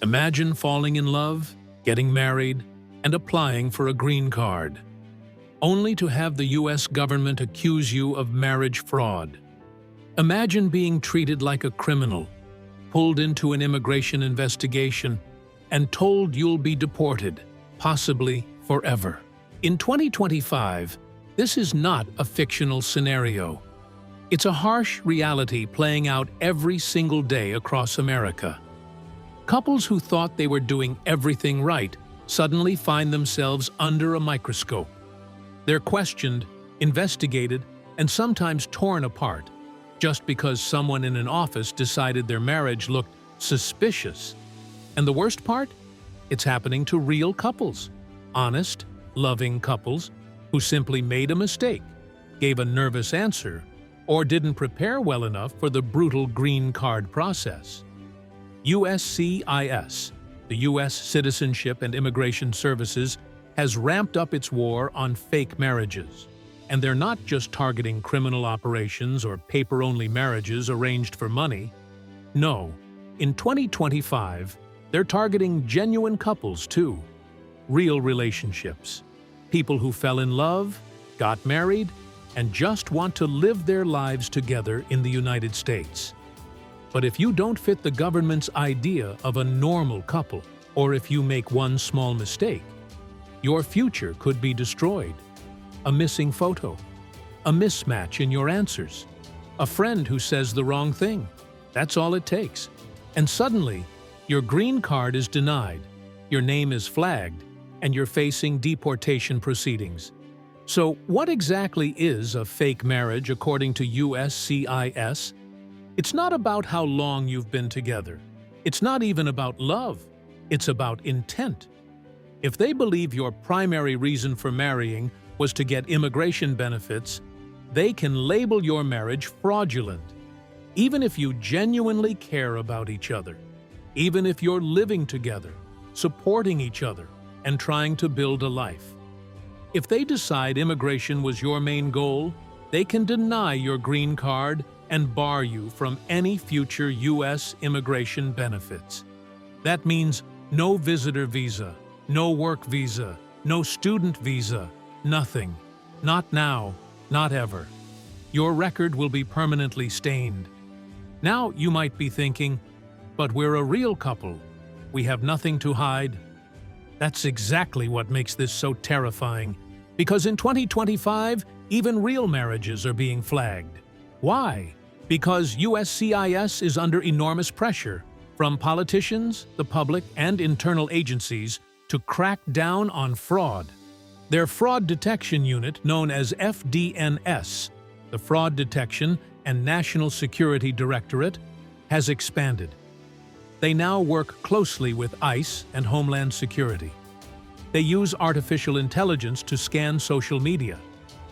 Imagine falling in love, getting married, and applying for a green card, only to have the U.S. government accuse you of marriage fraud. Imagine being treated like a criminal, pulled into an immigration investigation, and told you'll be deported, possibly forever. In 2025, this is not a fictional scenario. It's a harsh reality playing out every single day across America. Couples who thought they were doing everything right suddenly find themselves under a microscope. They're questioned, investigated, and sometimes torn apart just because someone in an office decided their marriage looked suspicious. And the worst part? It's happening to real couples, honest, loving couples who simply made a mistake, gave a nervous answer, or didn't prepare well enough for the brutal green card process. USCIS, the U.S. Citizenship and Immigration Services, has ramped up its war on fake marriages. And they're not just targeting criminal operations or paper-only marriages arranged for money. No, in 2025, they're targeting genuine couples too. Real relationships. People who fell in love, got married, and just want to live their lives together in the United States. But if you don't fit the government's idea of a normal couple, or if you make one small mistake, your future could be destroyed. A missing photo, a mismatch in your answers, a friend who says the wrong thing. That's all it takes. And suddenly, your green card is denied, your name is flagged, and you're facing deportation proceedings. So what exactly is a fake marriage according to USCIS? It's not about how long you've been together. It's not even about love. It's about intent. If they believe your primary reason for marrying was to get immigration benefits, they can label your marriage fraudulent. Even if you genuinely care about each other, even if you're living together, supporting each other, and trying to build a life. If they decide immigration was your main goal, they can deny your green card and bar you from any future U.S. immigration benefits. That means no visitor visa, no work visa, no student visa, nothing. Not now, not ever. Your record will be permanently stained. Now you might be thinking, but we're a real couple. We have nothing to hide. That's exactly what makes this so terrifying. Because in 2025, even real marriages are being flagged. Why? Because USCIS is under enormous pressure from politicians, the public, and internal agencies to crack down on fraud. Their fraud detection unit, known as FDNS, the Fraud Detection and National Security Directorate, has expanded. They now work closely with ICE and Homeland Security. They use artificial intelligence to scan social media,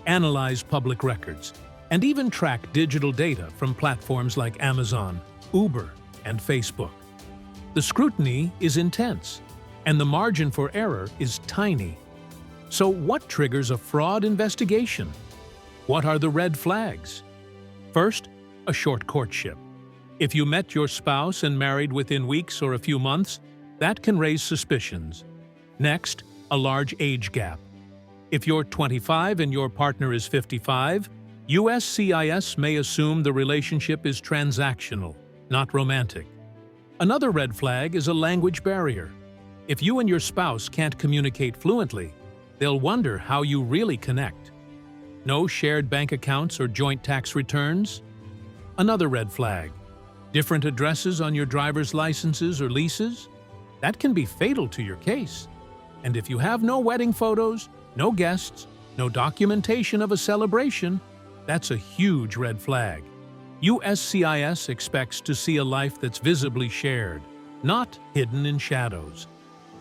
analyze public records, and even track digital data from platforms like Amazon, Uber, and Facebook. The scrutiny is intense, and the margin for error is tiny. So what triggers a fraud investigation? What are the red flags? First, a short courtship. If you met your spouse and married within weeks or a few months, that can raise suspicions. Next, a large age gap. If you're 25 and your partner is 55, USCIS may assume the relationship is transactional, not romantic. Another red flag is a language barrier. If you and your spouse can't communicate fluently, they'll wonder how you really connect. No shared bank accounts or joint tax returns? Another red flag. Different addresses on your driver's licenses or leases? That can be fatal to your case. And if you have no wedding photos, no guests, no documentation of a celebration, that's a huge red flag. USCIS expects to see a life that's visibly shared, not hidden in shadows.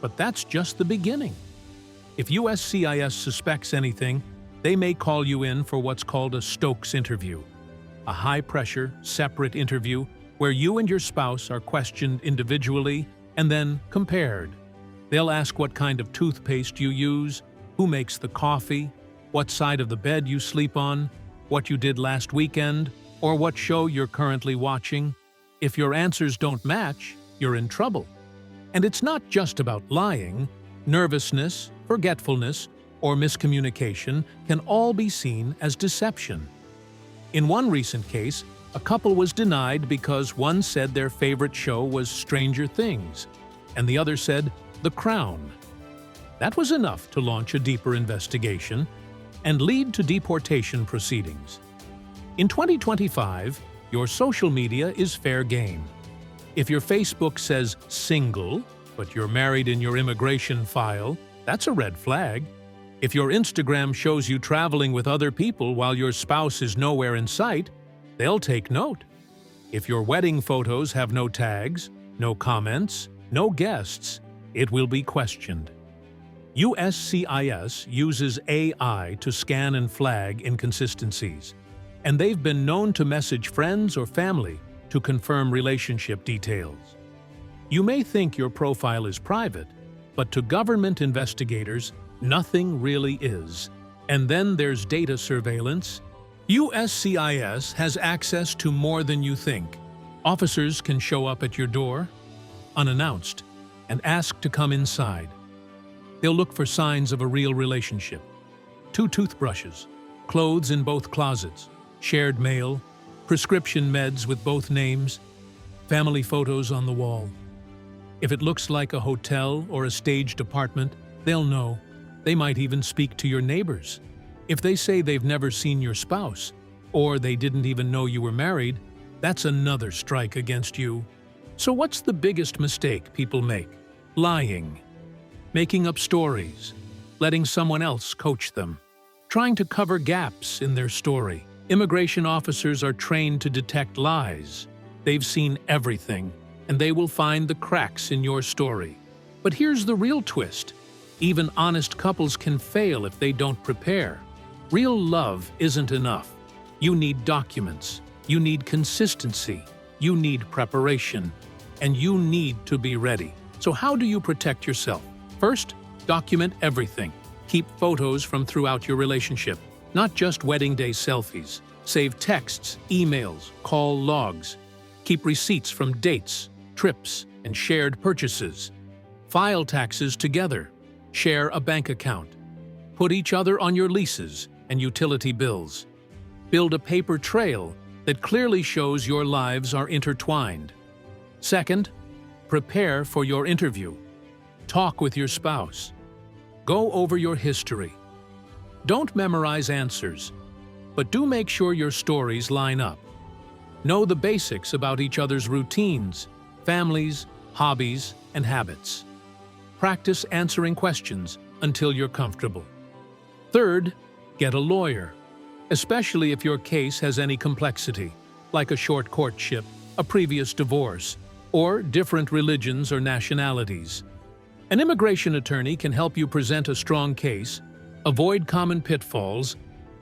But that's just the beginning. If USCIS suspects anything, they may call you in for what's called a Stokes interview, a high-pressure, separate interview where you and your spouse are questioned individually and then compared. They'll ask what kind of toothpaste you use, who makes the coffee, what side of the bed you sleep on, what you did last weekend, or what show you're currently watching. If your answers don't match, you're in trouble. And it's not just about lying. Nervousness, forgetfulness, or miscommunication can all be seen as deception. In one recent case, a couple was denied because one said their favorite show was Stranger Things, and the other said The Crown. That was enough to launch a deeper investigation and lead to deportation proceedings. In 2025, your social media is fair game. If your Facebook says single, but you're married in your immigration file, that's a red flag. If your Instagram shows you traveling with other people while your spouse is nowhere in sight, they'll take note. If your wedding photos have no tags, no comments, no guests, it will be questioned. USCIS uses AI to scan and flag inconsistencies, and they've been known to message friends or family to confirm relationship details. You may think your profile is private, but to government investigators, nothing really is. And then there's data surveillance. USCIS has access to more than you think. Officers can show up at your door, unannounced, and ask to come inside. They'll look for signs of a real relationship. 2 toothbrushes, clothes in both closets, shared mail, prescription meds with both names, family photos on the wall. If it looks like a hotel or a staged apartment, they'll know. They might even speak to your neighbors. If they say they've never seen your spouse, or they didn't even know you were married, that's another strike against you. So what's the biggest mistake people make? Lying. Making up stories. Letting someone else coach them. Trying to cover gaps in their story. Immigration officers are trained to detect lies. They've seen everything, and they will find the cracks in your story. But here's the real twist. Even honest couples can fail if they don't prepare. Real love isn't enough. You need documents. You need consistency. You need preparation. And you need to be ready. So how do you protect yourself? First, document everything. Keep photos from throughout your relationship, not just wedding day selfies. Save texts, emails, call logs. Keep receipts from dates, trips, and shared purchases. File taxes together. Share a bank account. Put each other on your leases and utility bills. Build a paper trail that clearly shows your lives are intertwined. Second, prepare for your interview. Talk with your spouse. Go over your history. Don't memorize answers, but do make sure your stories line up. Know the basics about each other's routines, families, hobbies, and habits. Practice answering questions until you're comfortable. Third, get a lawyer, especially if your case has any complexity, like a short courtship, a previous divorce, or different religions or nationalities. An immigration attorney can help you present a strong case, avoid common pitfalls,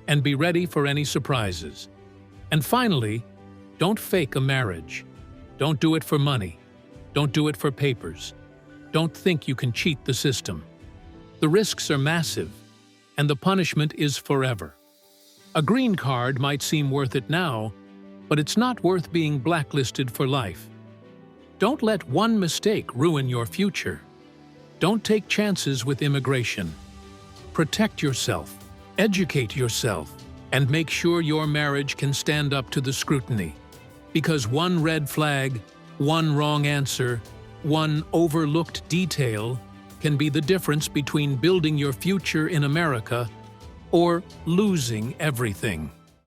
and be ready for any surprises. And finally, don't fake a marriage. Don't do it for money. Don't do it for papers. Don't think you can cheat the system. The risks are massive, and the punishment is forever. A green card might seem worth it now, but it's not worth being blacklisted for life. Don't let one mistake ruin your future. Don't take chances with immigration. Protect yourself, educate yourself, and make sure your marriage can stand up to the scrutiny. Because one red flag, one wrong answer, one overlooked detail can be the difference between building your future in America or losing everything.